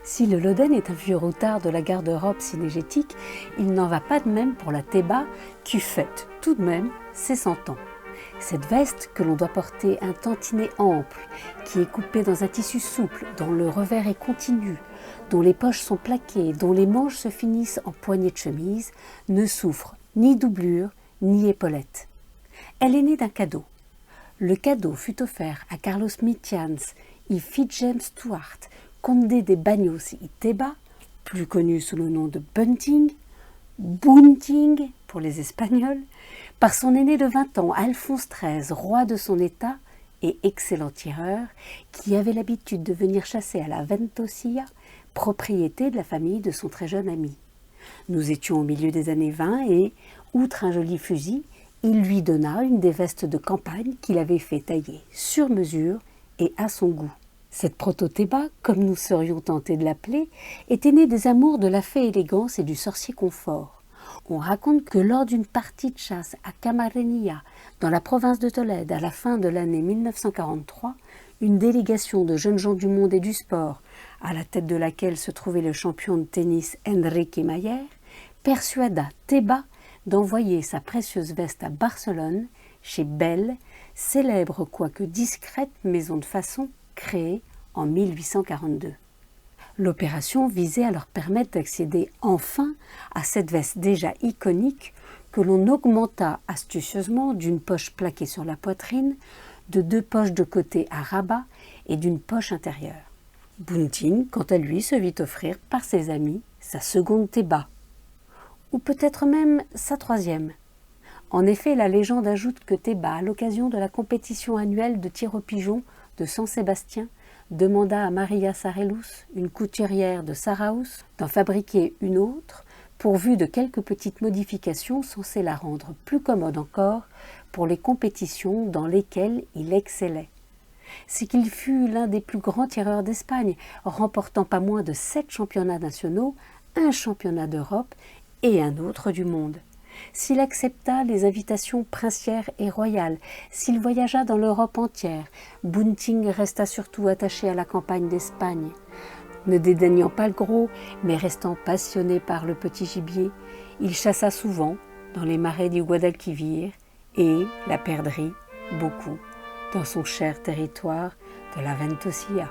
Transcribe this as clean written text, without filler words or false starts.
Si le Loden est un vieux routard de la garde-robe cynégétique, il n'en va pas de même pour la Théba qui fête tout de même ses 100 ans. Cette veste que l'on doit porter un tantinet ample, qui est coupée dans un tissu souple, dont le revers est continu, dont les poches sont plaquées, dont les manches se finissent en poignées de chemise, ne souffre ni doublure ni épaulette. Elle est née d'un cadeau. Le cadeau fut offert à Carlos Mitjans et Fitjem Stuart, comte des Bagnos y Théba, plus connu sous le nom de Bunting pour les Espagnols, par son aîné de 20 ans, Alphonse XIII, roi de son État et excellent tireur, qui avait l'habitude de venir chasser à la Ventosilla, propriété de la famille de son très jeune ami. Nous étions au milieu des années 20 et, outre un joli fusil, il lui donna une des vestes de campagne qu'il avait fait tailler sur mesure et à son goût. Cette proto-Théba, comme nous serions tentés de l'appeler, était née des amours de la fée élégance et du sorcier confort. On raconte que lors d'une partie de chasse à Camarenia, dans la province de Tolède, à la fin de l'année 1943, une délégation de jeunes gens du monde et du sport, à la tête de laquelle se trouvait le champion de tennis Enrique Mayer, persuada Théba d'envoyer sa précieuse veste à Barcelone, chez Bell, célèbre quoique discrète maison de façon créée en 1842. L'opération visait à leur permettre d'accéder enfin à cette veste déjà iconique que l'on augmenta astucieusement d'une poche plaquée sur la poitrine, de 2 poches de côté à rabat et d'une poche intérieure. Bunting, quant à lui, se vit offrir par ses amis sa seconde Théba, ou peut-être même sa 3e. En effet, la légende ajoute que Théba, à l'occasion de la compétition annuelle de tir au pigeon de San Sébastien, demanda à Maria Sarellus, une couturière de Saraus, d'en fabriquer une autre, pourvue de quelques petites modifications censées la rendre plus commode encore pour les compétitions dans lesquelles il excellait. C'est qu'il fut l'un des plus grands tireurs d'Espagne, remportant pas moins de 7 championnats nationaux, un championnat d'Europe et un autre du monde. S'il accepta les invitations princières et royales, s'il voyagea dans l'Europe entière, Bunting resta surtout attaché à la campagne d'Espagne. Ne dédaignant pas le gros, mais restant passionné par le petit gibier, il chassa souvent dans les marais du Guadalquivir et la perdrix beaucoup dans son cher territoire de la Ventosilla.